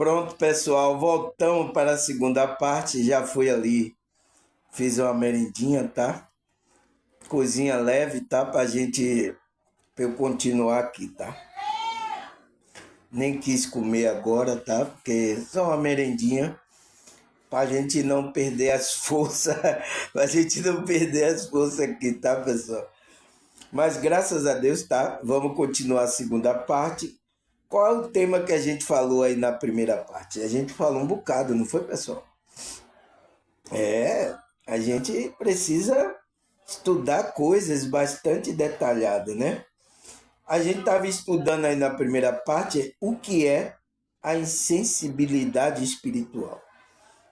Pronto, pessoal, voltamos para a segunda parte. Já fui ali, fiz uma merendinha, tá? Coisinha leve, tá? Pra eu continuar aqui, tá? Nem quis comer agora, tá? Porque só uma merendinha pra gente não perder as forças, pra gente não perder as forças aqui, tá, pessoal? Mas graças a Deus, tá? Vamos continuar a segunda parte. Qual é o tema que a gente falou aí na primeira parte? A gente falou um bocado, não foi, pessoal? A gente precisa estudar coisas bastante detalhadas, né? A gente estava estudando aí na primeira parte o que é a insensibilidade espiritual.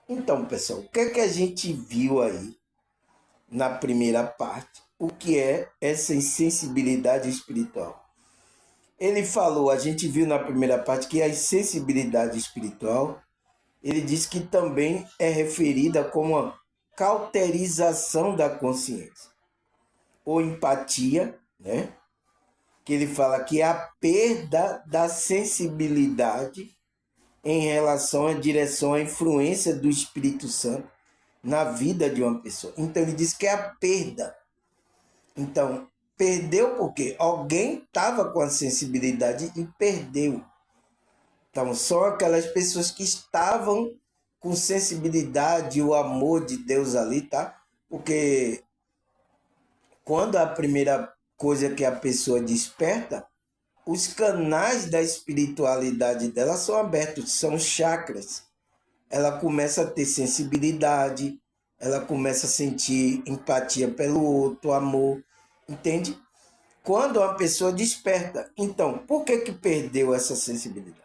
Então, pessoal, o que é que a gente viu aí na primeira parte? O que é essa insensibilidade espiritual? Ele falou, a gente viu na primeira parte que a insensibilidade espiritual, ele diz que também é referida como a cauterização da consciência, ou empatia, né? Que ele fala que é a perda da sensibilidade em relação à direção, à influência do Espírito Santo na vida de uma pessoa. Então ele diz que é a perda. Então, perdeu porque alguém estava com a sensibilidade e perdeu. Então, são aquelas pessoas que estavam com sensibilidade, o amor de Deus ali, tá? Porque quando a primeira coisa que a pessoa desperta, os canais da espiritualidade dela são abertos, são chakras. Ela começa a ter sensibilidade, ela começa a sentir empatia pelo outro, amor, entende? Quando a pessoa desperta, então, por que perdeu essa sensibilidade?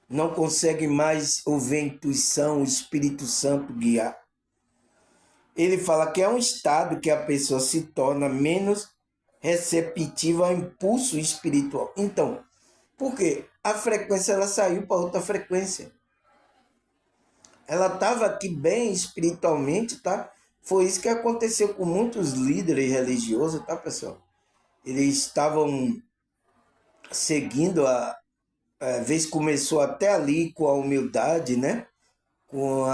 Não consegue mais ouvir a intuição, o Espírito Santo guiar. Ele fala que é um estado que a pessoa se torna menos receptiva ao impulso espiritual. Então, por quê? A frequência ela saiu para outra frequência. Ela estava aqui bem espiritualmente, tá? Foi isso que aconteceu com muitos líderes religiosos, tá, pessoal? Eles estavam seguindo às vezes começou até ali com a humildade, né? Com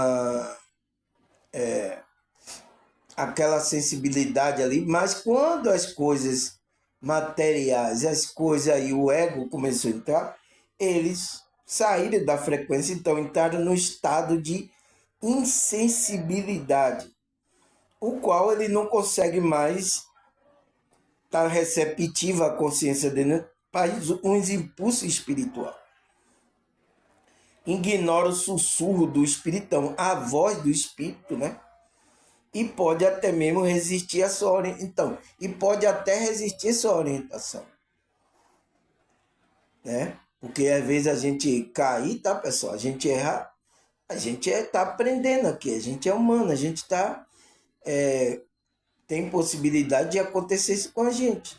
aquela sensibilidade ali, mas quando as coisas materiais, as coisas aí, o ego começou a entrar, eles saíram da frequência, então entraram no estado de insensibilidade, o qual ele não consegue mais estar receptivo à consciência dele para uns impulsos espirituais. Ignora o sussurro do espiritão, a voz do espírito, né? E pode até mesmo resistir a sua orientação. Então, e pode até resistir a sua orientação, né? Porque às vezes a gente cai, tá, pessoal? A gente erra, a gente tá aprendendo aqui, a gente é humano, a gente tem possibilidade de acontecer isso com a gente.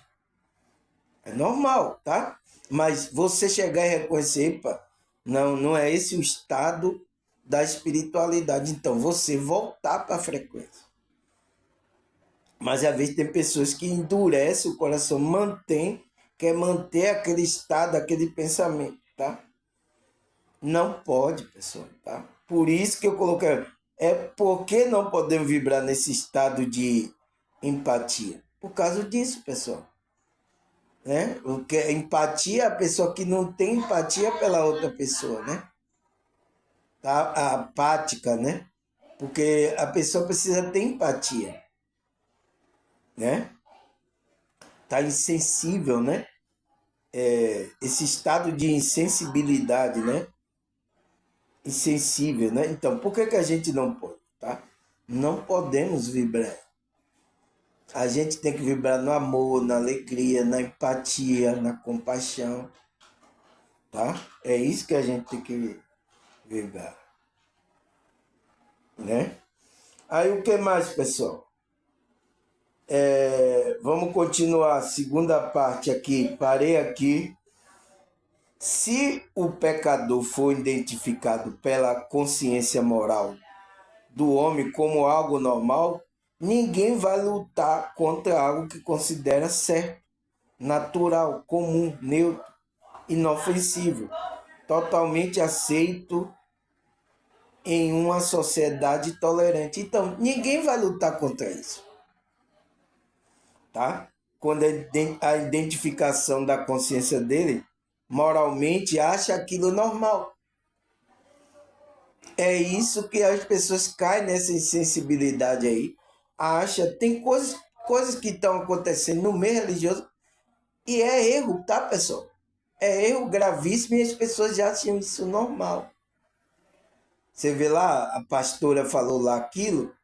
É normal, tá? Mas você chegar e reconhecer, epa, não é esse o estado da espiritualidade. Então, você voltar para a frequência. Mas às vezes tem pessoas que endurecem o coração, quer manter aquele estado, aquele pensamento, tá? Não pode, pessoal, tá? Por isso que eu coloquei, porque não podemos vibrar nesse estado de empatia. Por causa disso, pessoal. Né? Porque empatia é a pessoa que não tem empatia pela outra pessoa, né? Tá? A apática, né? Porque a pessoa precisa ter empatia, né? Tá insensível, né? Esse estado de insensibilidade, né? Insensível, né? Então, por que a gente não pode, tá? Não podemos vibrar. A gente tem que vibrar no amor, na alegria, na empatia, na compaixão, tá? É isso que a gente tem que vibrar, né? Aí o que mais, pessoal? Vamos continuar a segunda parte aqui. Parei aqui. Se o pecador for identificado pela consciência moral do homem como algo normal, ninguém vai lutar contra algo que considera certo, natural, comum, neutro, inofensivo. totalmente aceito em uma sociedade tolerante. Então, ninguém vai lutar contra isso, tá? Quando a identificação da consciência dele moralmente acha aquilo normal. É isso que as pessoas caem nessa insensibilidade aí. Tem coisas que estão acontecendo no meio religioso e é erro, tá, pessoal? É erro gravíssimo e as pessoas já acham isso normal. Você vê lá, a pastora falou lá aquilo,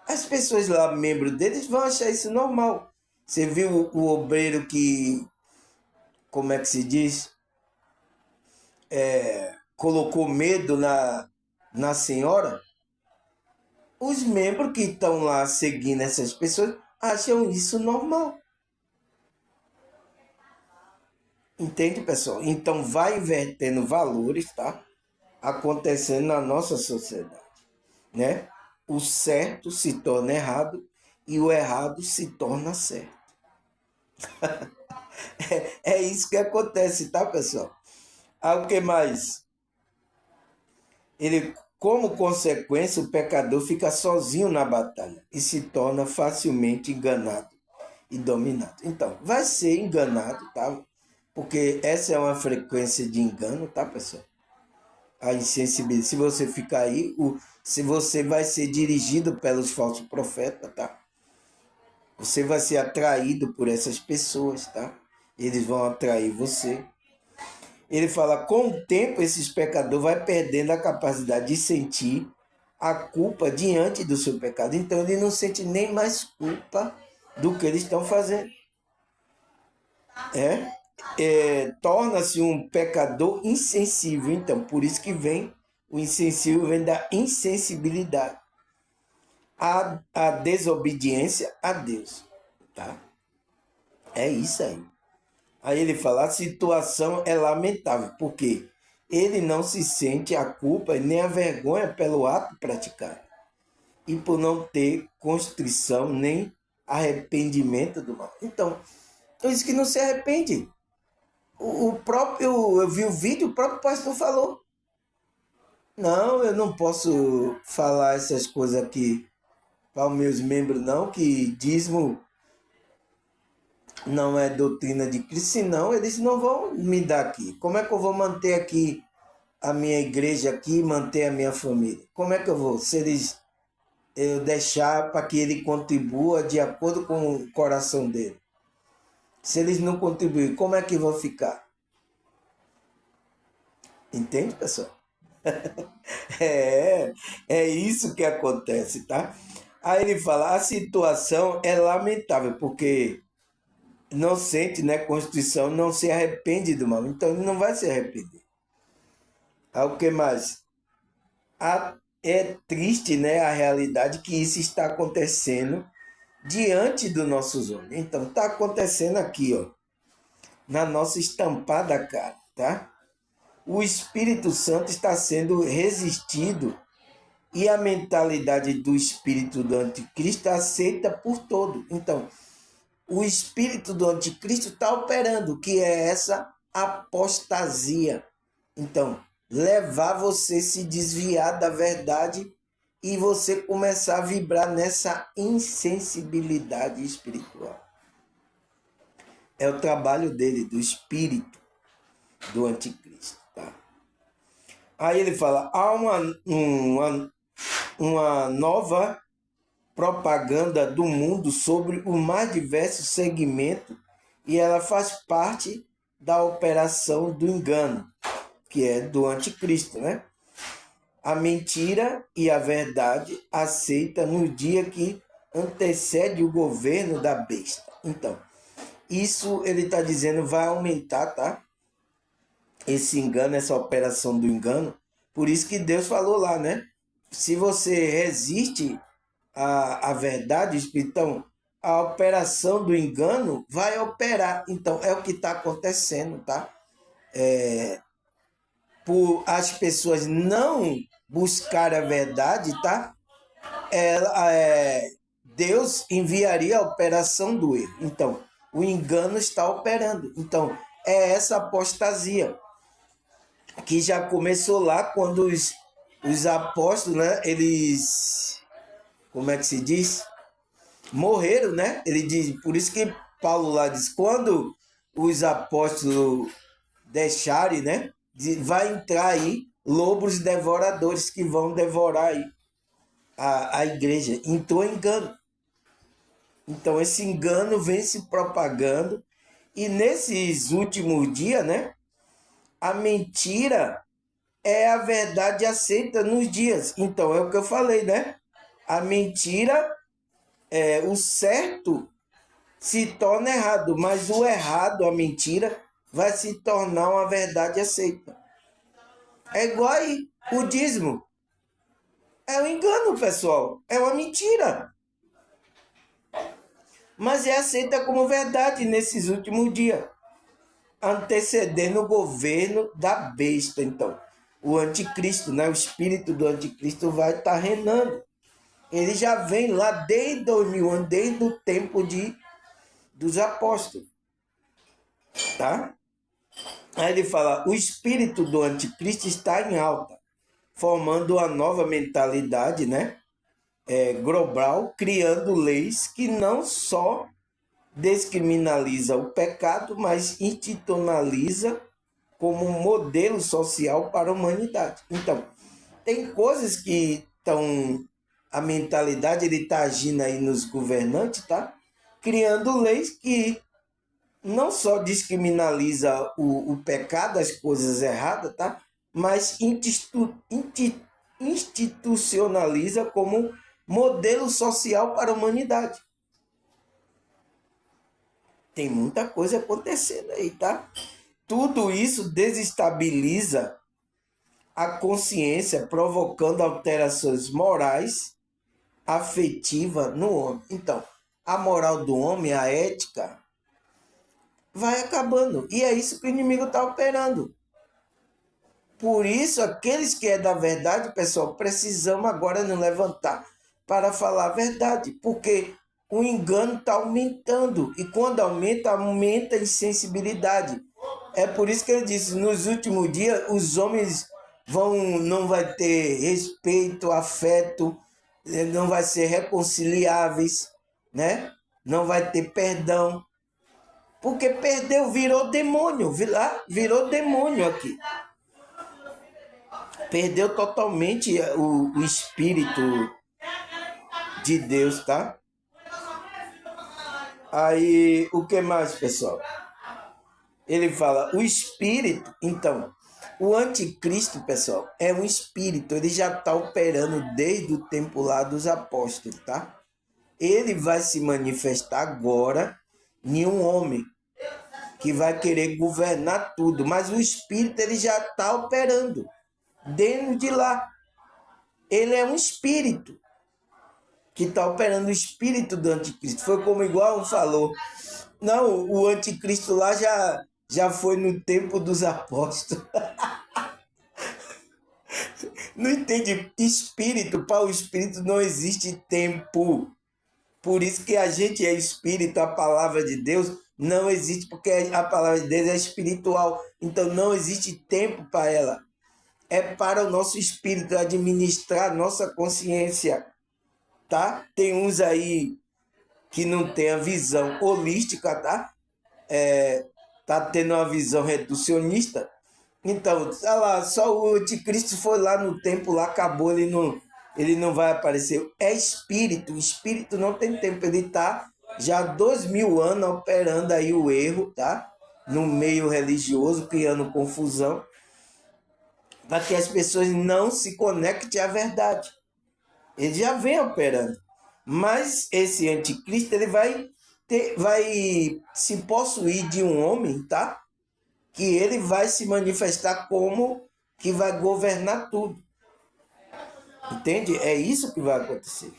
as pessoas lá, membros deles, vão achar isso normal. Você viu o obreiro que, como é que se diz? Colocou medo na senhora? Os membros que estão lá seguindo essas pessoas acham isso normal. Entende, pessoal? Então vai invertendo valores, tá? Acontecendo na nossa sociedade, né? O certo se torna errado e o errado se torna certo. É isso que acontece, tá, pessoal? O que mais? Como consequência, o pecador fica sozinho na batalha e se torna facilmente enganado e dominado. Então, vai ser enganado, tá? Porque essa é uma frequência de engano, tá, pessoal? A insensibilidade. Se você ficar aí, se você vai ser dirigido pelos falsos profetas, tá? Você vai ser atraído por essas pessoas, tá? Eles vão atrair você. Ele fala, com o tempo, esses pecadores vai perdendo a capacidade de sentir a culpa diante do seu pecado. Então, ele não sente nem mais culpa do que eles estão fazendo. Torna-se um pecador insensível. Então, por isso que vem o insensível, vem da insensibilidade. A desobediência a Deus. Tá? É isso aí. Aí ele fala, a situação é lamentável, porque ele não se sente a culpa e nem a vergonha pelo ato praticado, e por não ter constrição nem arrependimento do mal. Então, diz que não se arrepende. Eu vi o vídeo, o próprio pastor falou, não, eu não posso falar essas coisas aqui para os meus membros, não, que dízimo não é doutrina de Cristo, senão eles não vão me dar aqui. Como é que eu vou manter aqui a minha igreja aqui, manter a minha família? Como é que eu vou? Se eu deixar para que ele contribua de acordo com o coração dele. Se eles não contribuírem, como é que vão ficar? Entende, pessoal? É isso que acontece, tá? Aí ele fala, a situação é lamentável, porque não sente, né, constrição, não se arrepende do mal. Então ele não vai se arrepender. O que mais? É triste, né, a realidade que isso está acontecendo diante dos nossos olhos. Então está acontecendo aqui, ó, na nossa estampada cara, tá? O Espírito Santo está sendo resistido e a mentalidade do espírito do anticristo é aceita por todo. Então, o espírito do anticristo está operando, que é essa apostasia. Então, levar você a se desviar da verdade e você começar a vibrar nessa insensibilidade espiritual. É o trabalho dele, do espírito do anticristo. Tá? Aí ele fala, há uma nova propaganda do mundo sobre o mais diverso segmento e ela faz parte da operação do engano, que é do anticristo, né? A mentira e a verdade aceita no dia que antecede o governo da besta. Então, isso ele está dizendo vai aumentar, tá? Esse engano, essa operação do engano. Por isso que Deus falou lá, né? Se você resiste à verdade, então a operação do engano vai operar. Então, é o que está acontecendo, tá? Por as pessoas não buscarem a verdade, tá? Deus enviaria a operação do erro. Então, o engano está operando. Então, é essa apostasia. que já começou lá quando os apóstolos, né, eles, como é que se diz? Morreram, né? Ele diz, por isso que Paulo lá diz, quando os apóstolos deixarem, né, vai entrar aí lobos devoradores que vão devorar aí a igreja. Entrou engano. Então esse engano vem se propagando e nesses últimos dias, né, a mentira é a verdade aceita nos dias. Então é o que eu falei, né? A mentira, o certo se torna errado, mas o errado, a mentira, vai se tornar uma verdade aceita. É igual aí, o dízimo. É um engano, pessoal. É uma mentira. Mas é aceita como verdade nesses últimos dias, antecedendo o governo da besta. Então, o anticristo, né? O espírito do anticristo vai estar reinando. Ele já vem lá desde 2000 anos, desde o tempo dos apóstolos. Tá? Aí ele fala, o espírito do anticristo está em alta, formando uma nova mentalidade, né? Global, criando leis que não só descriminaliza o pecado, mas institucionaliza como um modelo social para a humanidade. Então, tem coisas que estão... A mentalidade, ele está agindo aí nos governantes, tá? Criando leis que não só descriminaliza o pecado, as coisas erradas, tá? Mas institucionaliza como modelo social para a humanidade. Tem muita coisa acontecendo aí, tá? Tudo isso desestabiliza a consciência, provocando alterações morais, afetivas no homem. Então, a moral do homem, a ética, vai acabando. E é isso que o inimigo está operando. Por isso, aqueles que é da verdade, pessoal, precisamos agora nos levantar para falar a verdade, porque o engano está aumentando, e quando aumenta, aumenta a insensibilidade. É por isso que ele disse, nos últimos dias, os homens não vai ter respeito, afeto, não vai ser reconciliáveis, né? Não vai ter perdão, porque perdeu, virou demônio, virou demônio aqui. Perdeu totalmente o espírito de Deus, tá? Aí, o que mais, pessoal? Ele fala, o espírito, então, o anticristo, pessoal, é um espírito, ele já está operando desde o tempo lá dos apóstolos, tá? Ele vai se manifestar agora em um homem que vai querer governar tudo, mas o espírito, ele já está operando dentro de lá. Ele é um espírito que está operando, o espírito do anticristo. Foi como igual um falou, não, o anticristo lá já foi no tempo dos apóstolos. Não entende? Espírito, para o espírito não existe tempo. Por isso que a gente é espírito, a palavra de Deus não existe, porque a palavra de Deus é espiritual. Então não existe tempo para ela. É para o nosso espírito administrar nossa consciência, tá? Tem uns aí que não tem a visão holística, tá? Tá tendo uma visão reducionista. Então, tá lá, só o anticristo foi lá no tempo, lá acabou, ele não vai aparecer. É espírito, o espírito não tem tempo, ele tá já há 2000 anos operando aí o erro, tá? No meio religioso, criando confusão, para que as pessoas não se conectem à verdade. Ele já vem operando. Mas esse anticristo, ele vai se possuir de um homem, tá? Que ele vai se manifestar como que vai governar tudo. Entende? É isso que vai acontecer.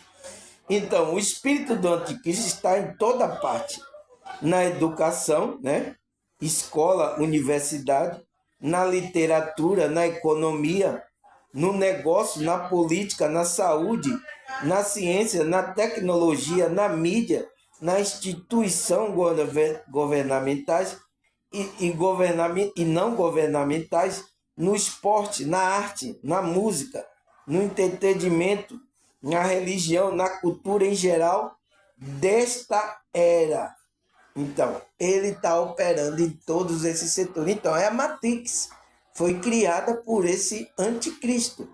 Então, o espírito do anticristo está em toda parte. Na educação, né? Escola, universidade, na literatura, na economia, no negócio, na política, na saúde, na ciência, na tecnologia, na mídia, na instituição governamentais e não governamentais, no esporte, na arte, na música, no entretenimento, na religião, na cultura em geral desta era. Então, ele está operando em todos esses setores. Então, é a Matrix. Foi criada por esse anticristo.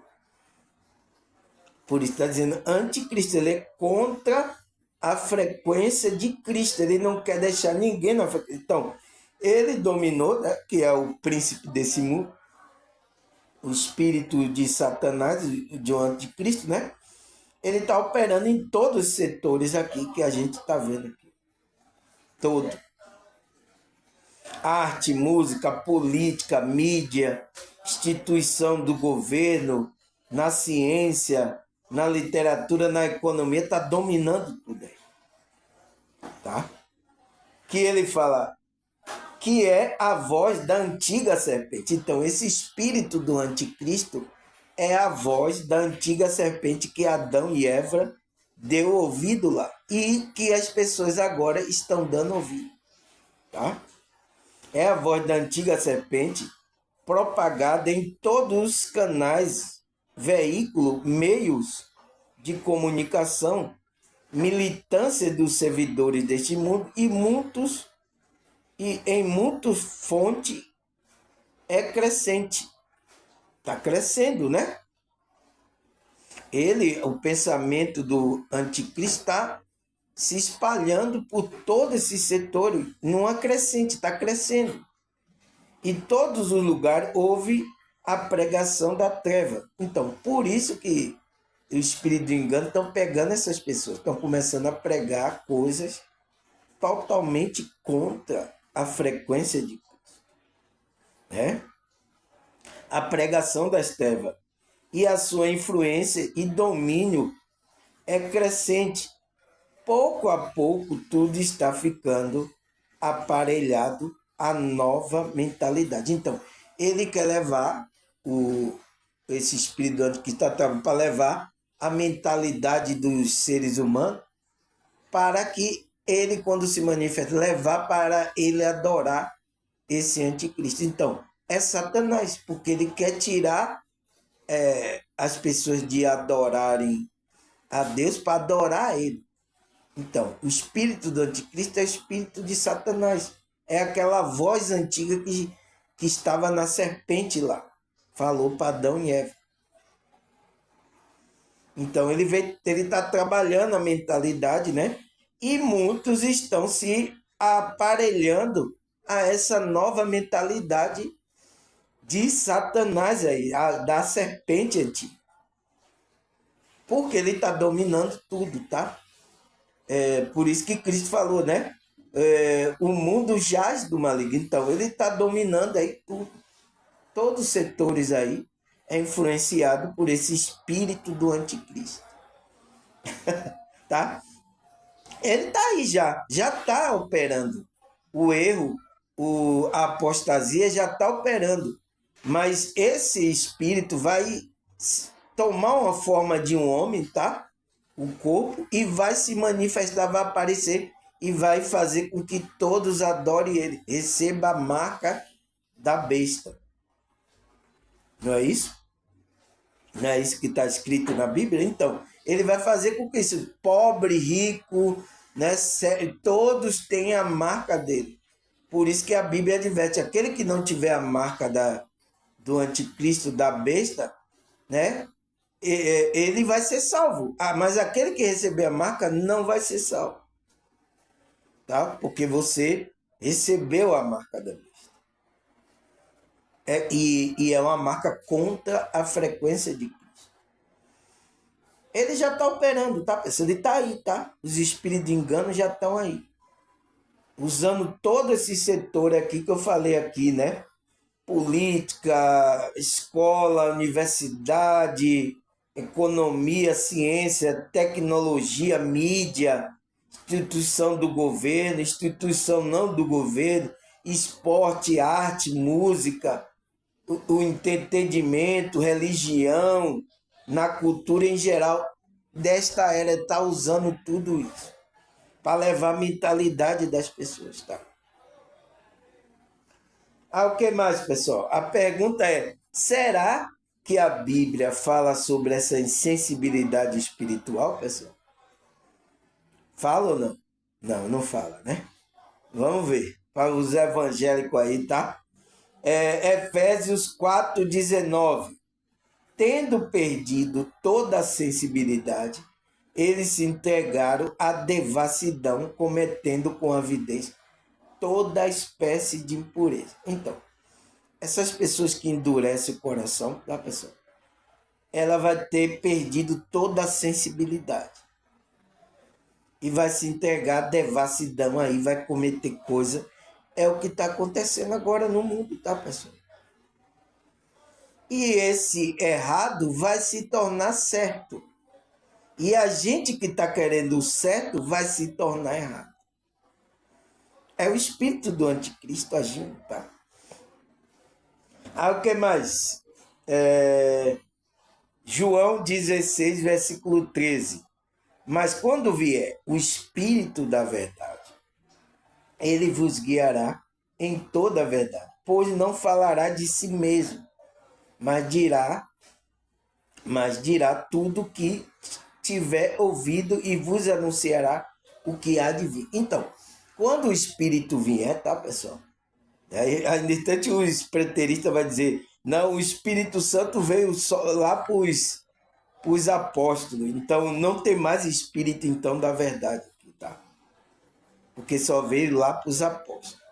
Por isso está dizendo anticristo. Ele é contra a frequência de Cristo. Ele não quer deixar ninguém na frequência. Então, ele dominou, né, que é o príncipe desse mundo, o espírito de Satanás, de um anticristo, né? Ele está operando em todos os setores aqui que a gente está vendo aqui. Todo. Arte, música, política, mídia, instituição do governo, na ciência, na literatura, na economia, está dominando tudo aí. Tá? Que ele fala que é a voz da antiga serpente. Então, esse espírito do anticristo é a voz da antiga serpente que Adão e Eva deu ouvido lá. E que as pessoas agora estão dando ouvido. Tá? É a voz da antiga serpente propagada em todos os canais, veículos, meios de comunicação, militância dos servidores deste mundo e em muitas fontes é crescente. Está crescendo, né? O pensamento do anticristo está se espalhando por todos esses setores, numa crescente, está crescendo. Em todos os lugares houve a pregação da treva. Então, por isso que o espírito do engano estão pegando essas pessoas, estão começando a pregar coisas totalmente contra a frequência de Cristo. Né? A pregação das trevas e a sua influência e domínio é crescente. Pouco a pouco tudo está ficando aparelhado à nova mentalidade. Então, ele quer levar esse espírito anticristo para levar a mentalidade dos seres humanos para que ele, quando se manifesta, levar para ele adorar esse anticristo. Então, é Satanás, porque ele quer tirar as pessoas de adorarem a Deus para adorar ele. Então, o espírito do anticristo é o espírito de Satanás. É aquela voz antiga que estava na serpente lá. Falou para Adão e Eva. Então, ele está trabalhando a mentalidade, né? E muitos estão se aparelhando a essa nova mentalidade de Satanás aí, da serpente antiga. Porque ele está dominando tudo, tá? Por isso que Cristo falou, né? O mundo jaz do maligno. Então, ele está dominando aí tudo. Todos os setores aí é influenciado por esse espírito do anticristo. Tá? Ele está aí já está operando. O erro, a apostasia já está operando. Mas esse espírito vai tomar uma forma de um homem, tá? O corpo, e vai se manifestar, vai aparecer e vai fazer com que todos adorem ele, receba a marca da besta. Não é isso? Não é isso que está escrito na Bíblia? Então, ele vai fazer com que isso, pobre, rico, né, todos tenham a marca dele. Por isso que a Bíblia adverte, aquele que não tiver a marca do anticristo, da besta, né, ele vai ser salvo. Mas aquele que receber a marca não vai ser salvo. Tá? Porque você recebeu a marca da besta. E é uma marca contra a frequência de Cristo. Ele já está operando, tá, pessoal? Ele está aí, tá? Os espíritos de engano já estão aí. Usando todo esse setor aqui que eu falei aqui, né? Política, escola, universidade, economia, ciência, tecnologia, mídia, instituição do governo, instituição não do governo, esporte, arte, música, o entretenimento, religião, na cultura em geral, desta era está usando tudo isso para levar a mentalidade das pessoas, tá? O que mais, pessoal? A pergunta é, Será que a Bíblia fala sobre essa insensibilidade espiritual, pessoal? Fala ou não? Não, não fala, né? Vamos ver. Para os evangélicos aí, tá? Efésios 4,19. Tendo perdido toda a sensibilidade, eles se entregaram à devassidão, cometendo com avidez toda espécie de impureza. Então, essas pessoas que endurecem o coração da pessoa, ela vai ter perdido toda a sensibilidade e vai se entregar à devassidão aí, vai cometer coisa. É o que está acontecendo agora no mundo, tá, pessoal? E esse errado vai se tornar certo. E a gente que está querendo o certo vai se tornar errado. É o espírito do anticristo agindo, tá? O que mais? João 16, versículo 13. Mas quando vier o Espírito da verdade, ele vos guiará em toda a verdade, pois não falará de si mesmo, mas dirá tudo o que tiver ouvido e vos anunciará o que há de vir. Então, quando o Espírito vier, tá, pessoal? Aí, instante, o preterista vai dizer, não, o Espírito Santo veio só lá para os apóstolos. Então, não tem mais Espírito, então, da verdade. Tá? Porque só veio lá para os apóstolos.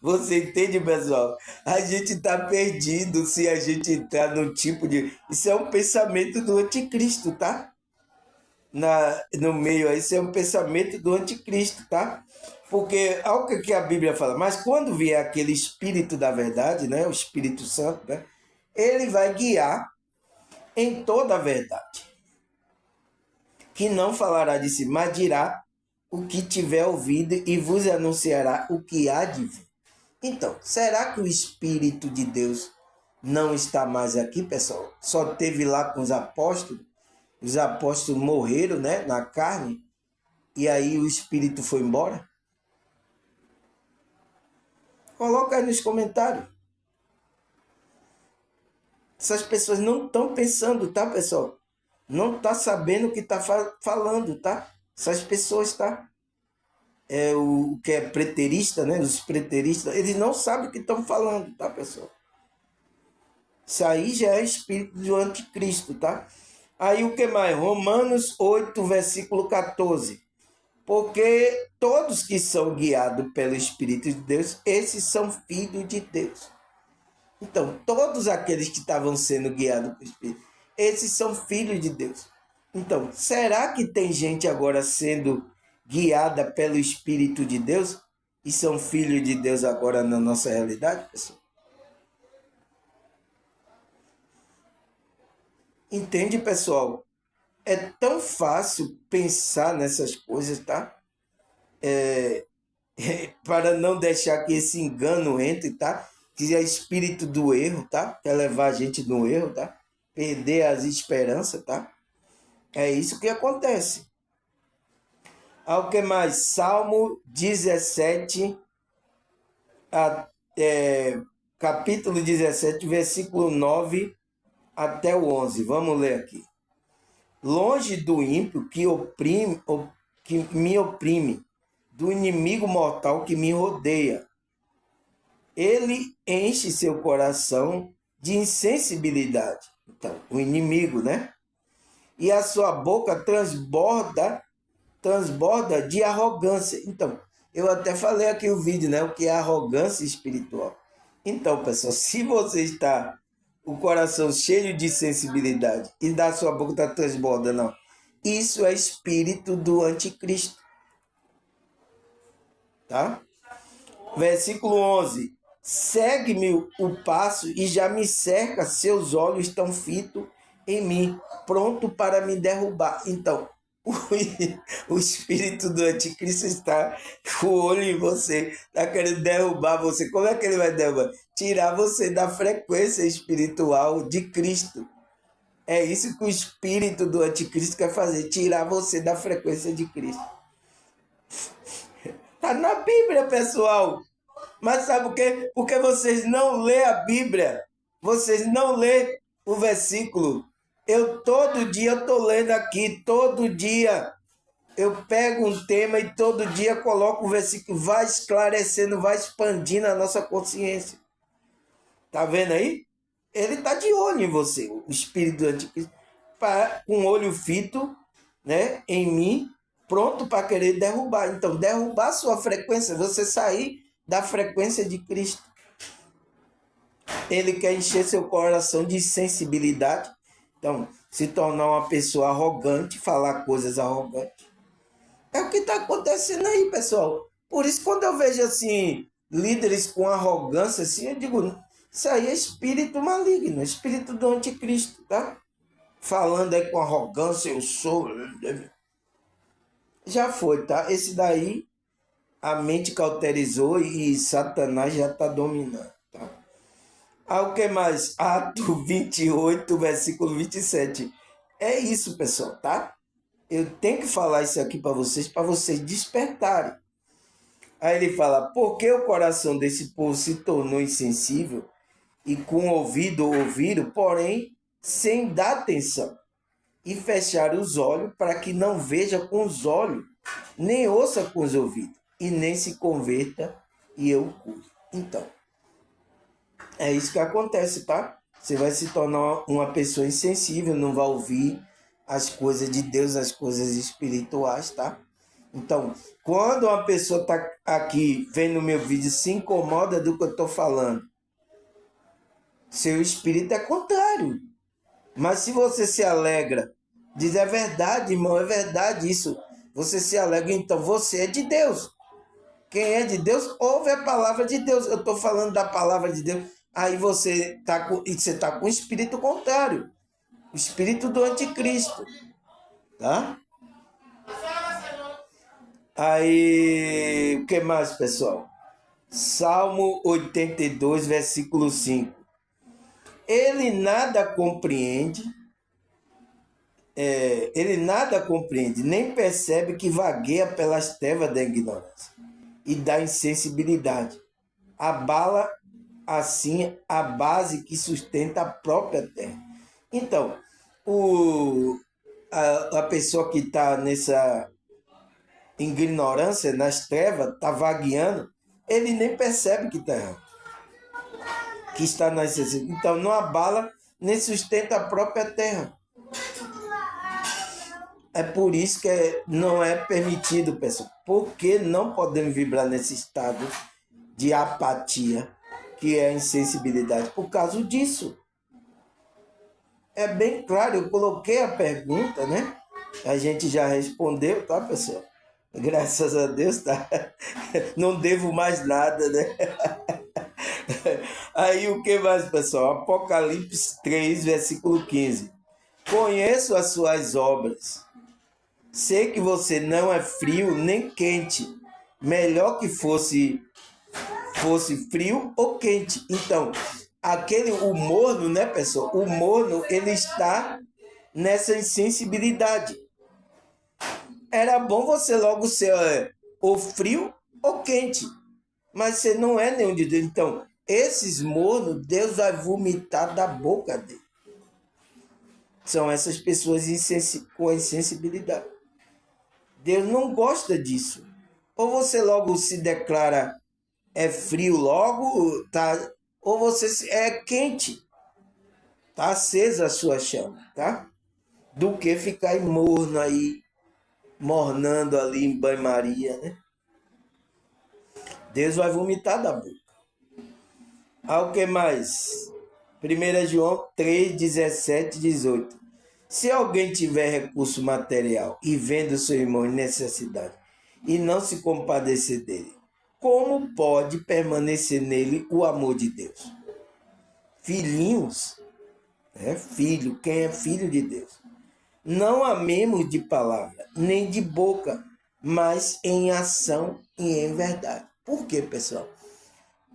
Você entende, pessoal? A gente está perdido se a gente entrar no tipo de... Isso é um pensamento do anticristo, tá? No meio aí, isso é um pensamento do anticristo, tá? Porque, algo que a Bíblia fala, mas quando vier aquele Espírito da verdade, né? O Espírito Santo, né? Ele vai guiar em toda a verdade. Que não falará de si, mas dirá o que tiver ouvido e vos anunciará o que há de vir. Então, será que o Espírito de Deus não está mais aqui, pessoal? Só teve lá com os apóstolos morreram, né, na carne, e aí o Espírito foi embora? Coloca aí nos comentários. Essas pessoas não estão pensando, tá, pessoal? Não tá sabendo o que tá falando, tá? Essas pessoas, tá? O que é preterista, né? Os preteristas, eles não sabem o que estão falando, tá, pessoal? Isso aí já é espírito do anticristo, tá? Aí o que mais? Romanos 8, versículo 14. Porque todos que são guiados pelo Espírito de Deus, esses são filhos de Deus. Então, todos aqueles que estavam sendo guiados pelo Espírito, esses são filhos de Deus. Então, será que tem gente agora sendo guiada pelo Espírito de Deus e são filhos de Deus agora na nossa realidade, pessoal? Entende, pessoal? É tão fácil pensar nessas coisas, tá? Para não deixar que esse engano entre, tá? Que é espírito do erro, tá? Quer levar a gente no erro, tá? Perder as esperanças, tá? É isso que acontece. Ao que mais? Salmo 17, capítulo 17, versículo 9 até o 11. Vamos ler aqui. Longe do ímpio que me oprime, do inimigo mortal que me rodeia. Ele enche seu coração de insensibilidade. Então, o inimigo, né? E a sua boca transborda de arrogância. Então, eu até falei aqui o vídeo, né? O que é arrogância espiritual. Então, pessoal, se você está o coração cheio de sensibilidade e da sua boca está transbordando, não. Isso é espírito do anticristo. Tá? Versículo 11. Segue-me o passo e já me cerca, seus olhos estão fitos em mim, pronto para me derrubar. Então, o espírito do anticristo está com o olho em você, está querendo derrubar você. Como é que ele vai derrubar? Tirar você da frequência espiritual de Cristo. É isso que o espírito do anticristo quer fazer, tirar você da frequência de Cristo. Está na Bíblia, pessoal. Mas sabe por quê? Porque vocês não lêem a Bíblia. Vocês não lêem o versículo. Eu todo dia estou lendo aqui, todo dia eu pego um tema e todo dia coloco um versículo, vai esclarecendo, vai expandindo a nossa consciência. Tá vendo aí? Ele está de olho em você, o espírito do anticristo, com um olho fito, né, em mim, pronto para querer derrubar. Então, derrubar a sua frequência, você sair da frequência de Cristo. Ele quer encher seu coração de sensibilidade. Então, se tornar uma pessoa arrogante, falar coisas arrogantes. É o que está acontecendo aí, pessoal. Por isso, quando eu vejo assim, líderes com arrogância, assim, eu digo, isso aí é espírito maligno, espírito do anticristo, tá? Falando aí com arrogância, eu sou. Já foi, tá? Esse daí, a mente cauterizou e Satanás já está dominando, tá? Ah, o que mais? Ato 28, versículo 27. É isso, pessoal, tá? Eu tenho que falar isso aqui para vocês despertarem. Aí ele fala, por que o coração desse povo se tornou insensível e com o ouvido ouviram, porém sem dar atenção, e fechar os olhos para que não veja com os olhos, nem ouça com os ouvidos, e nem se converta e eu cure. Então, é isso que acontece, tá? Você vai se tornar uma pessoa insensível, não vai ouvir as coisas de Deus, as coisas espirituais, tá? Então, quando uma pessoa está aqui vendo o meu vídeo, se incomoda do que eu estou falando, seu espírito é contrário. Mas se você se alegra, diz, é verdade, irmão, é verdade isso. Você se alegra, então você é de Deus. Quem é de Deus, ouve a palavra de Deus. Eu estou falando da palavra de Deus. Aí você está com o espírito contrário. O espírito do anticristo. Tá? Aí, o que mais, pessoal? Salmo 82, versículo 5. Ele nada compreende, nem percebe que vagueia pelas trevas da ignorância e da insensibilidade. Abala, assim, a base que sustenta a própria terra. Então, a pessoa que está nessa ignorância, nas trevas, está vagueando, ele nem percebe que está errado, que está na insensibilidade. Então, não abala, nem sustenta a própria terra. É por isso que não é permitido, pessoal. Porque não podemos vibrar nesse estado de apatia, que é a insensibilidade. Por causa disso. É bem claro, eu coloquei a pergunta, né? A gente já respondeu, tá, pessoal? Graças a Deus, tá? Não devo mais nada, né? Aí o que mais, pessoal? Apocalipse 3, versículo 15. Conheço as suas obras. Sei que você não é frio nem quente. Melhor que fosse frio ou quente. Então, o morno, né, pessoal? O morno, ele está nessa insensibilidade. Era bom você logo ser ou frio ou quente. Mas você não é nenhum de Deus. Então, esses mornos, Deus vai vomitar da boca dele. São essas pessoas com insensibilidade. Deus não gosta disso. Ou você logo se declara frio logo, tá? Ou você é quente. Tá acesa a sua chama, tá? Do que ficar morno aí, mornando ali em banho-maria, né? Deus vai vomitar da boca. O que mais? 1 João 3, 17, 18. Se alguém tiver recurso material e vendo seu irmão em necessidade e não se compadecer dele, como pode permanecer nele o amor de Deus? Filhinhos, filho, quem é filho de Deus? Não amemos de palavra, nem de boca, mas em ação e em verdade. Por quê, pessoal?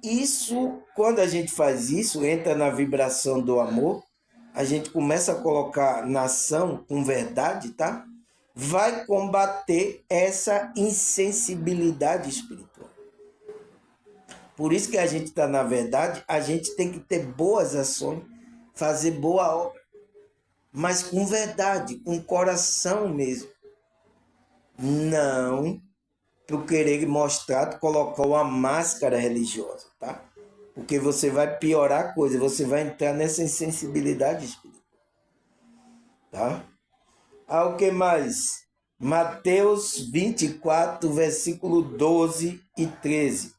Isso, quando a gente faz isso, entra na vibração do amor, a gente começa a colocar na ação com verdade, tá? Vai combater essa insensibilidade espiritual. Por isso que a gente está na verdade, a gente tem que ter boas ações, fazer boa obra, mas com verdade, com coração mesmo. Não por querer mostrar, colocar uma máscara religiosa, tá? Porque você vai piorar a coisa, você vai entrar nessa insensibilidade espiritual, tá? O que mais? Mateus 24, versículo 12 e 13.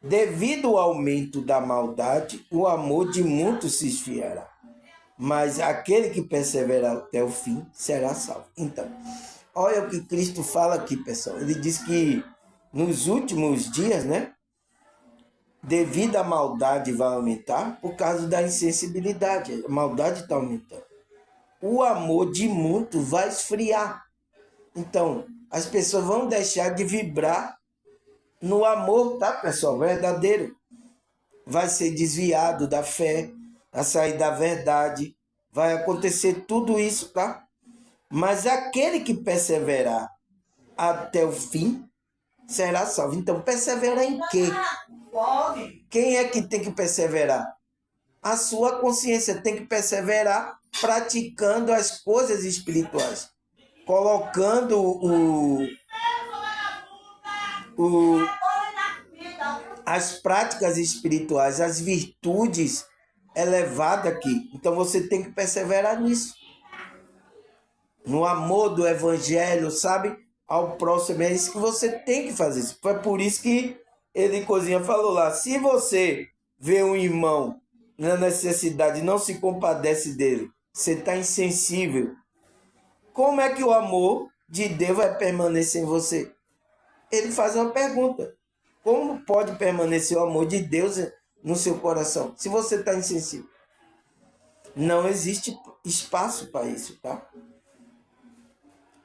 Devido ao aumento da maldade, o amor de muitos se esfriará, mas aquele que perseverar até o fim será salvo. Então, olha o que Cristo fala aqui, pessoal. Ele diz que nos últimos dias, né, devido à maldade vai aumentar por causa da insensibilidade. A maldade está aumentando. O amor de muitos vai esfriar. Então, as pessoas vão deixar de vibrar no amor, tá, pessoal? Verdadeiro. Vai ser desviado da fé, a sair da verdade. Vai acontecer tudo isso, tá? Mas aquele que perseverar até o fim será salvo. Então, perseverar em quê? Quem é que tem que perseverar? A sua consciência tem que perseverar praticando as coisas espirituais, colocando as práticas espirituais, as virtudes elevadas aqui. Então você tem que perseverar nisso. No amor do evangelho, sabe? Ao próximo. É isso que você tem que fazer. Foi por isso que ele Cozinha falou lá. Se você vê um irmão na necessidade e não se compadece dele, você está insensível. Como é que o amor de Deus vai permanecer em você? Ele faz uma pergunta. Como pode permanecer o amor de Deus no seu coração se você está insensível? Não existe espaço para isso, tá?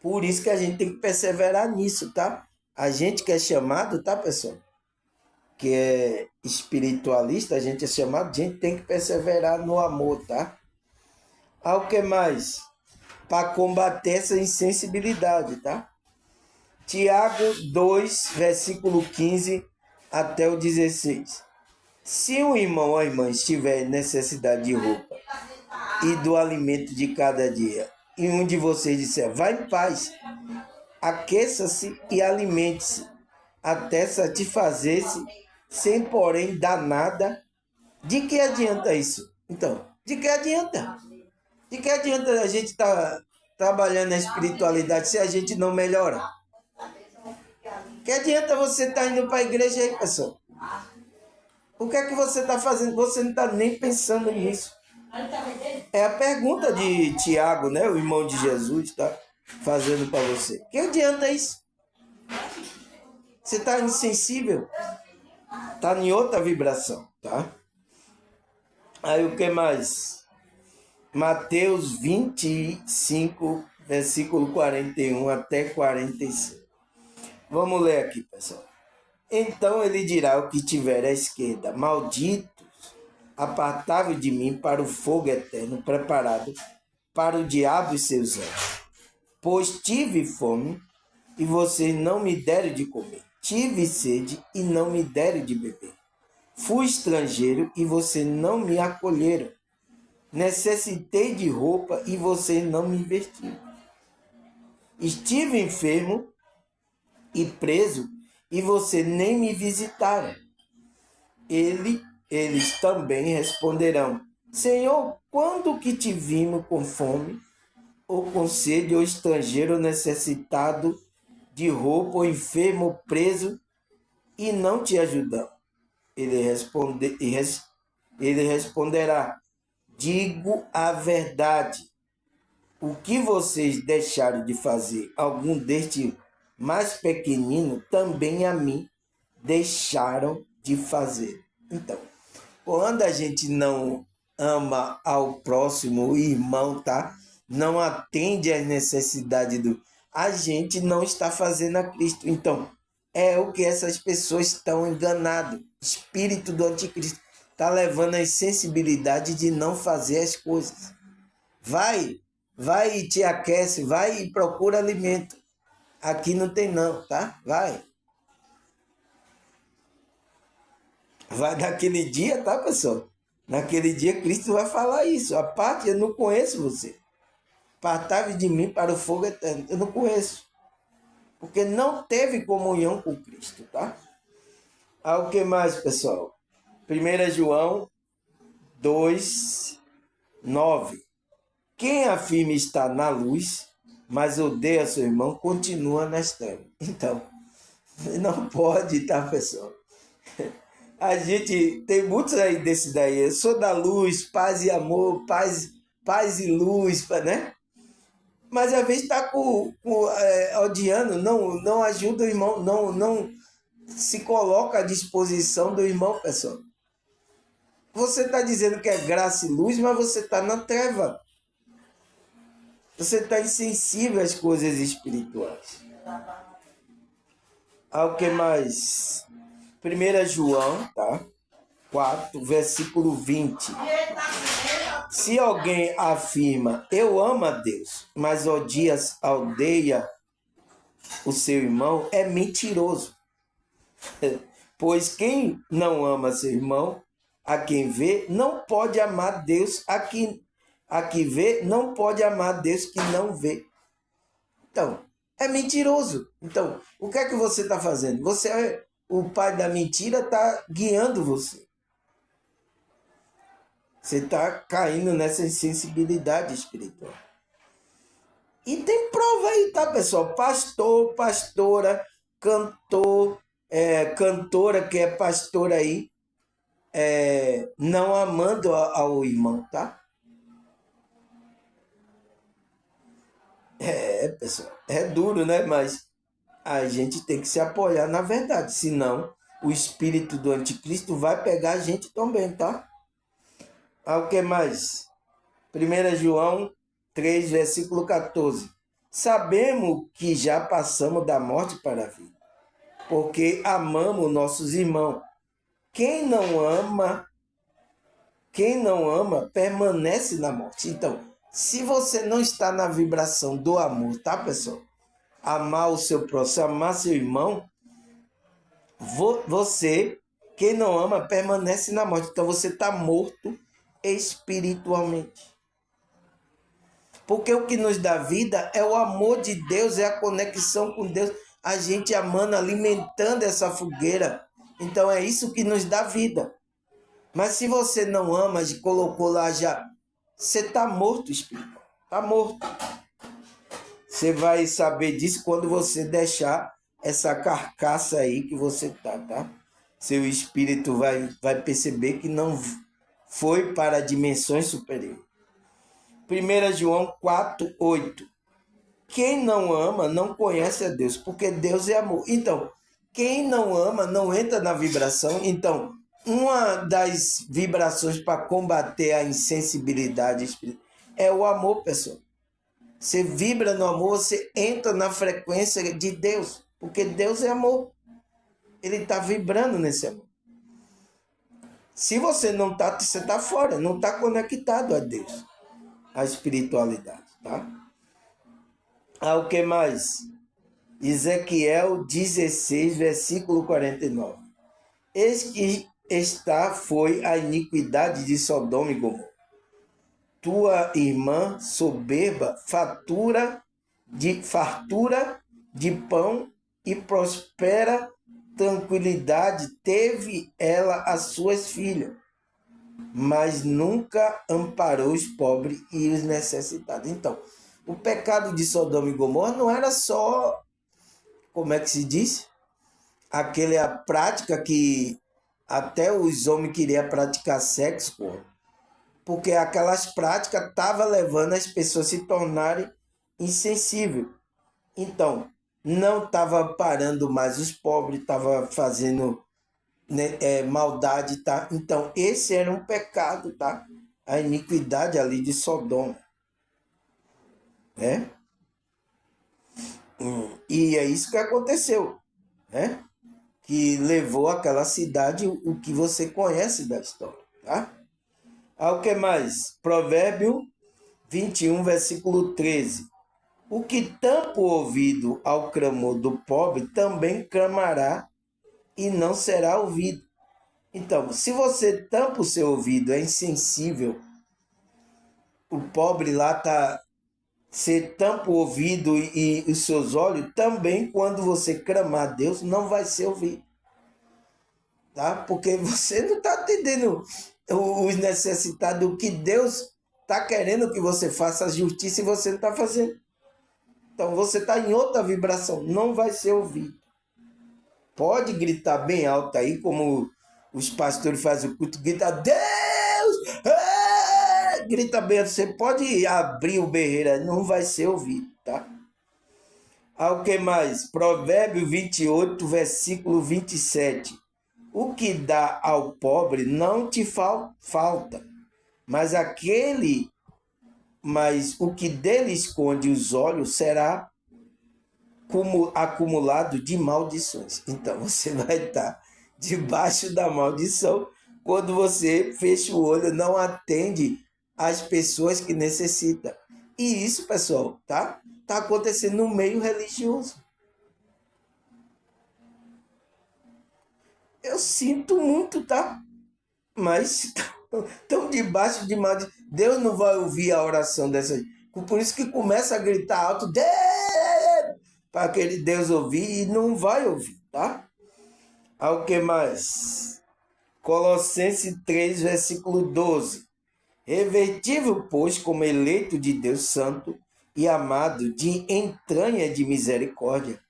Por isso que a gente tem que perseverar nisso, tá? A gente que é chamado, tá, pessoal? Que é espiritualista, a gente é chamado, a gente tem que perseverar no amor, tá? O que mais? Para combater essa insensibilidade, tá? Tiago 2, versículo 15 até o 16. Se um irmão ou irmã estiver necessidade de roupa e do alimento de cada dia, e um de vocês disser, vá em paz, aqueça-se e alimente-se, até satisfazer-se, sem porém dar nada, de que adianta isso? Então, de que adianta? De que adianta a gente estar trabalhando na espiritualidade se a gente não melhora? Que adianta você estar indo para a igreja aí, pessoal? O que é que você está fazendo? Você não está nem pensando nisso. É a pergunta de Tiago, né? O irmão de Jesus está fazendo para você. Que adianta isso? Você está insensível? Está em outra vibração, tá? Aí o que mais? Mateus 25, versículo 41 até 45. Vamos ler aqui, pessoal. Então ele dirá o que tiver à esquerda, malditos, apartai-vos de mim para o fogo eterno, preparado para o diabo e seus anjos. Pois tive fome, e vocês não me deram de comer. Tive sede, e não me deram de beber. Fui estrangeiro, e vocês não me acolheram. Necessitei de roupa, e vocês não me vestiram. Estive enfermo e preso, e vocês nem me visitaram. Eles também responderão, Senhor, quando que te vimos com fome, ou com sede, ou estrangeiro, ou necessitado de roupa, ou enfermo, ou preso, e não te ajudamos? Ele responderá, digo a verdade, o que vocês deixaram de fazer, algum destes mais pequenino, também a mim deixaram de fazer. Então, quando a gente não ama ao próximo, o irmão, tá? Não atende às necessidades a gente não está fazendo a Cristo. Então, é o que essas pessoas estão enganadas. Espírito do anticristo está levando a insensibilidade de não fazer as coisas. Vai e te aquece, vai e procura alimento. Aqui não tem não, tá? Vai. Vai naquele dia, tá, pessoal? Naquele dia Cristo vai falar isso. A parte, eu não conheço você. Partai de mim para o fogo eterno. Eu não conheço. Porque não teve comunhão com Cristo, tá? O que mais, pessoal? 1 João 2, 9. Quem afirma estar na luz, mas odeia seu irmão, continua nas trevas. Então, não pode, tá, pessoal? A gente tem muitos aí desse daí. Eu sou da luz, paz e amor, paz e luz, né? Mas às vezes está odiando, não ajuda o irmão, não se coloca à disposição do irmão, pessoal. Você está dizendo que é graça e luz, mas você está na treva. Você está insensível às coisas espirituais. O que mais? 1 João, tá? 4, versículo 20. Se alguém afirma, eu amo a Deus, mas odeia o seu irmão, é mentiroso. Pois quem não ama seu irmão, a quem vê, não pode amar Deus, a que vê, não pode amar Deus que não vê. Então, é mentiroso. Então, o que é que você está fazendo? O pai da mentira está guiando você. Você está caindo nessa insensibilidade espiritual. E tem prova aí, tá, pessoal? Pastor, pastora, cantor, cantora que é pastora aí, não amando ao irmão, tá? Pessoal, é duro, né? Mas a gente tem que se apoiar na verdade, senão o espírito do anticristo vai pegar a gente também, tá? O que mais? 1 João 3, versículo 14. Sabemos que já passamos da morte para a vida, porque amamos nossos irmãos. Quem não ama, permanece na morte. Então, se você não está na vibração do amor, tá, pessoal? Amar o seu próximo, amar seu irmão, você, quem não ama, permanece na morte. Então, você está morto espiritualmente. Porque o que nos dá vida é o amor de Deus, é a conexão com Deus. A gente amando, alimentando essa fogueira. Então, é isso que nos dá vida. Mas se você não ama, colocou lá já, você está morto espiritual. Está morto. Você vai saber disso quando você deixar essa carcaça aí que você tá? Seu espírito vai perceber que não foi para dimensões superiores. 1 João 4, 8. Quem não ama não conhece a Deus, porque Deus é amor. Então, quem não ama não entra na vibração. Então, uma das vibrações para combater a insensibilidade espiritual é o amor, pessoal. Você vibra no amor, você entra na frequência de Deus, porque Deus é amor. Ele está vibrando nesse amor. Se você não está, você está fora, não está conectado a Deus, a espiritualidade, tá? O que mais? Ezequiel 16, versículo 49. Eis que foi a iniquidade de Sodoma e Gomorra. Tua irmã soberba, fartura de pão e prospera tranquilidade teve ela as suas filhas, mas nunca amparou os pobres e os necessitados. Então, o pecado de Sodoma e Gomorra não era só, como é que se diz? Aquela prática que até os homens queriam praticar sexo, pô. Porque aquelas práticas estavam levando as pessoas a se tornarem insensíveis. Então, não estava parando mais os pobres, estava fazendo, né, maldade, tá? Então, esse era um pecado, tá? A iniquidade ali de Sodoma, né? E é isso que aconteceu, né? Que levou aquela cidade o que você conhece da história, tá? O que mais? Provérbio 21, versículo 13. O que tampa o ouvido ao clamor do pobre também clamará e não será ouvido. Então, se você tampa o seu ouvido, é insensível, o pobre lá tá. Você tampa o ouvido e os seus olhos, também quando você clamar a Deus, não vai ser ouvido. Tá? Porque você não está atendendo os necessitados, o que Deus está querendo que você faça a justiça e você não está fazendo. Então você está em outra vibração, não vai ser ouvido. Pode gritar bem alto aí, como os pastores fazem o culto, grita Deus! Grita bem, você pode abrir o berreiro, não vai ser ouvido, tá? Ao que mais? Provérbio 28, versículo 27. O que dá ao pobre não te falta, mas o que dele esconde os olhos será acumulado de maldições. Então você vai estar debaixo da maldição quando você fecha o olho, não atende às pessoas que necessitam. E isso, pessoal, tá acontecendo no meio religioso. Eu sinto muito, tá? Mas estão debaixo de maldição. Deus não vai ouvir a oração dessa. Por isso que começa a gritar alto, Deus! Para aquele Deus ouvir e não vai ouvir, tá? Ao que mais? Colossenses 3, versículo 12. Revertível, pois, como eleito de Deus santo e amado, de entranha de misericórdia,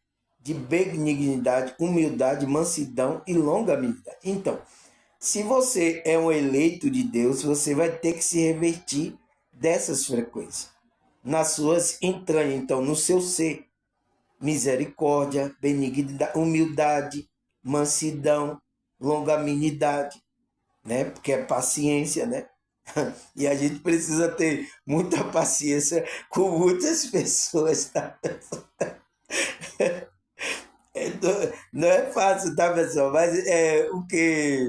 de benignidade, humildade, mansidão e longanimidade. Então, se você é um eleito de Deus, você vai ter que se revertir dessas frequências nas suas entranhas, então, no seu ser. Misericórdia, benignidade, humildade, mansidão, longanimidade, né? Porque é paciência, né? E a gente precisa ter muita paciência com muitas pessoas, tá? Não é fácil, tá, pessoal? Mas é o que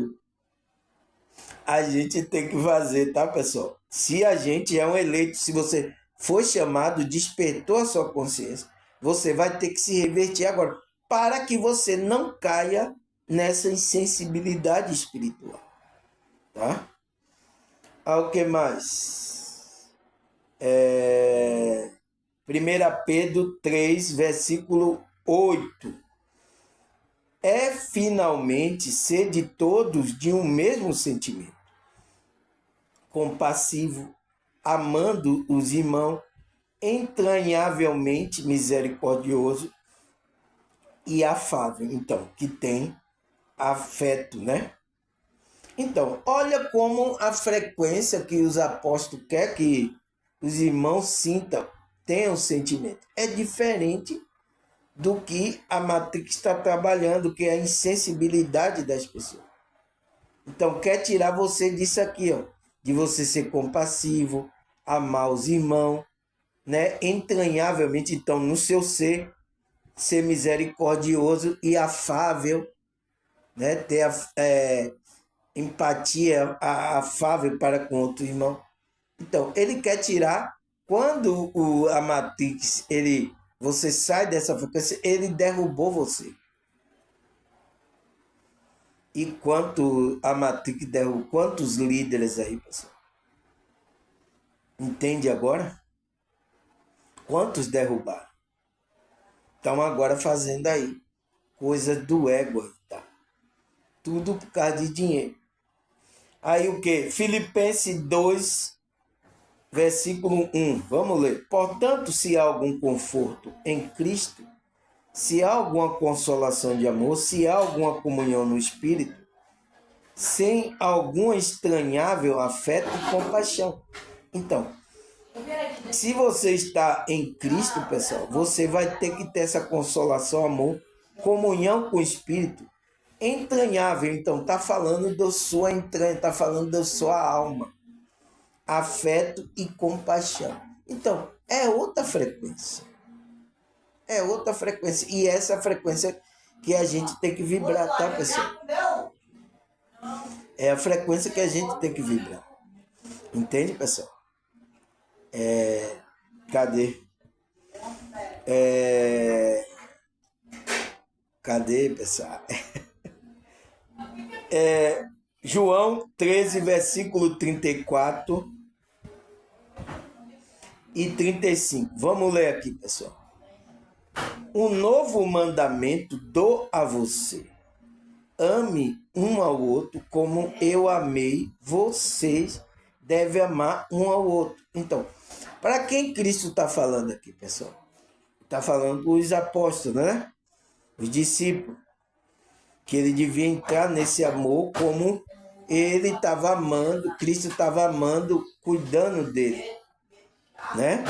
a gente tem que fazer, tá, pessoal? Se a gente é um eleito, se você foi chamado, despertou a sua consciência, você vai ter que se reverter agora, para que você não caia nessa insensibilidade espiritual, tá? Ao que mais? 1 Pedro 3, versículo 8. É finalmente ser de todos de um mesmo sentimento, compassivo, amando os irmãos, entranhavelmente misericordioso e afável. Então, que tem afeto, né? Então, olha como a frequência que os apóstolos querem que os irmãos sintam, tenham sentimento. É diferente do que a Matrix está trabalhando, que é a insensibilidade das pessoas. Então, quer tirar você disso aqui, ó, de você ser compassivo, amar os irmãos, né? Entranhavelmente, então, no seu ser misericordioso e afável, né? Ter empatia afável para com outro irmão. Então, ele quer tirar, quando a Matrix, você sai dessa frequência, ele derrubou você. E quanto a Matrix derrubou, quantos líderes aí, pessoal? Entende agora? Quantos derrubaram? Estão agora fazendo aí coisas do ego, tá? Tudo por causa de dinheiro. Aí o que? Filipenses 2, versículo 1. Vamos ler. Portanto, se há algum conforto em Cristo, se há alguma consolação de amor, se há alguma comunhão no Espírito, sem algum estranhável afeto e compaixão. Então, se você está em Cristo, pessoal, você vai ter que ter essa consolação, amor, comunhão com o Espírito, entranhável. Então, está falando da sua entranha, está falando da sua alma, afeto e compaixão. Então, é outra frequência. É outra frequência. E essa é a frequência que a gente tem que vibrar, tá, pessoal? É a frequência que a gente tem que vibrar. Entende, pessoal? Cadê? Cadê, pessoal? João 13, versículo 34 e 35. Vamos ler aqui, pessoal. Um novo mandamento dou a você. Ame um ao outro como eu amei, vocês devem amar um ao outro. Então, para quem Cristo está falando aqui, pessoal? Está falando os apóstolos, né? Os discípulos. Que ele devia entrar nesse amor como ele estava amando, Cristo estava amando, cuidando dele, né?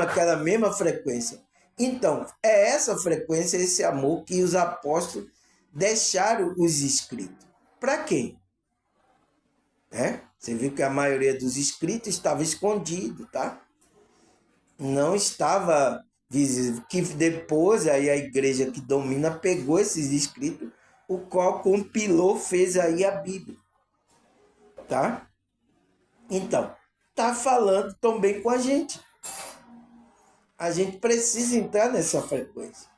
Aquela mesma frequência. Então, é essa frequência, esse amor que os apóstolos deixaram os escritos. Para quem? Você viu que a maioria dos escritos estava escondido, tá? Não estava visível. Que depois aí a igreja que domina pegou esses escritos, o qual compilou, fez aí a Bíblia, tá? Então, tá falando também com a gente. A gente precisa entrar nessa frequência.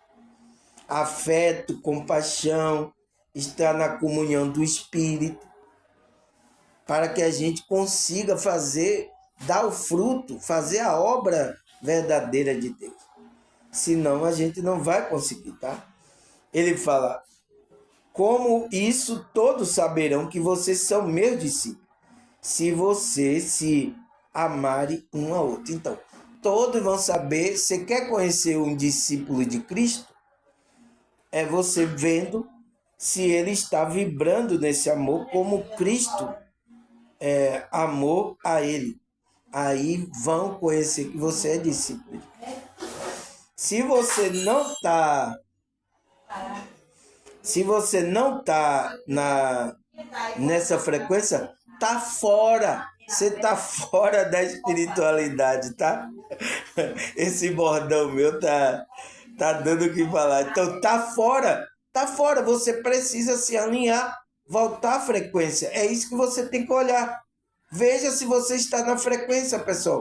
Afeto, compaixão, estar na comunhão do Espírito, para que a gente consiga dar o fruto, fazer a obra verdadeira de Deus. Senão a gente não vai conseguir, tá? Ele fala, como isso todos saberão que vocês são meus discípulos, se vocês se amarem um ao outro. Então, todos vão saber. Você quer conhecer um discípulo de Cristo? É você vendo se ele está vibrando nesse amor como Cristo amou a ele. Aí vão conhecer que você é discípulo. Se você não está nessa frequência, tá fora. Você tá fora da espiritualidade, tá? Esse bordão meu tá dando o que falar. Então tá fora. Tá fora. Você precisa se alinhar, voltar à frequência. É isso que você tem que olhar. Veja se você está na frequência, pessoal.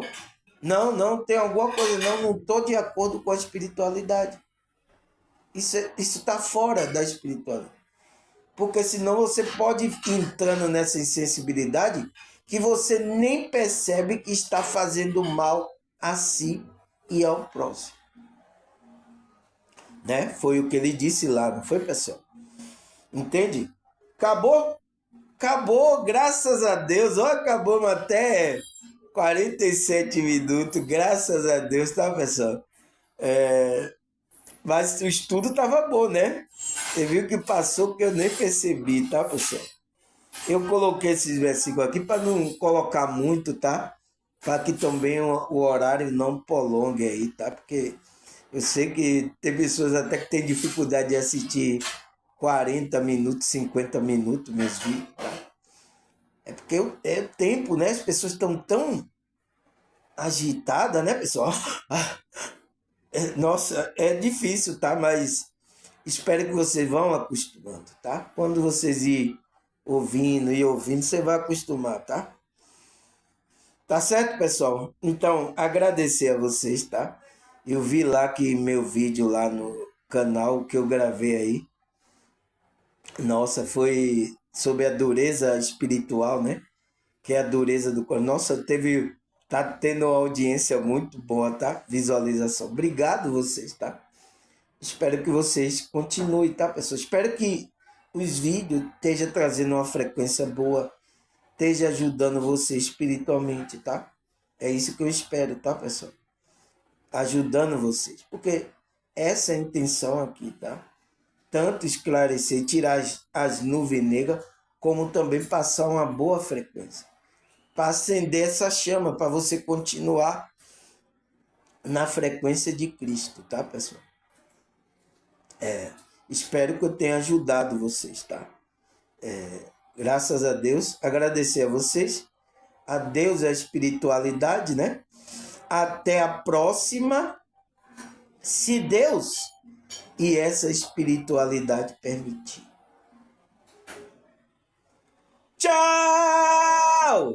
Não, tem alguma coisa. Não estou de acordo com a espiritualidade. Isso está fora da espiritualidade. Porque senão você pode ir entrando nessa insensibilidade que você nem percebe que está fazendo mal a si e ao próximo. Né? Foi o que ele disse lá, não foi, pessoal? Entende? Acabou? Acabou, graças a Deus. Acabamos até 47 minutos, graças a Deus, tá, pessoal? Mas o estudo estava bom, né? Você viu que passou que eu nem percebi, tá, pessoal? Eu coloquei esses versículos aqui para não colocar muito, tá? Para que também o horário não prolongue aí, tá? Porque eu sei que tem pessoas até que têm dificuldade de assistir 40 minutos, 50 minutos meus vídeos, tá? É porque é o tempo, né? As pessoas estão tão agitadas, né, pessoal? Nossa, é difícil, tá? Mas espero que vocês vão acostumando, tá? Quando vocês ir ouvindo, você vai acostumar, tá? Tá certo, pessoal? Então, agradecer a vocês, tá? Eu vi lá que meu vídeo lá no canal que eu gravei aí, nossa, foi sobre a dureza espiritual, né? Que é a dureza do coração. Nossa, tá tendo uma audiência muito boa, tá? Visualização. Obrigado vocês, tá? Espero que vocês continuem, tá, pessoal? Espero que os vídeos estejam trazendo uma frequência boa, esteja ajudando você espiritualmente, tá? É isso que eu espero, tá, pessoal? Ajudando vocês. Porque essa é a intenção aqui, tá? Tanto esclarecer, tirar as nuvens negras, como também passar uma boa frequência. Para acender essa chama, para você continuar na frequência de Cristo, tá, pessoal? Espero que eu tenha ajudado vocês, tá? Graças a Deus, agradecer a vocês, a Deus, a espiritualidade, né? Até a próxima, se Deus e essa espiritualidade permitir. Tchau!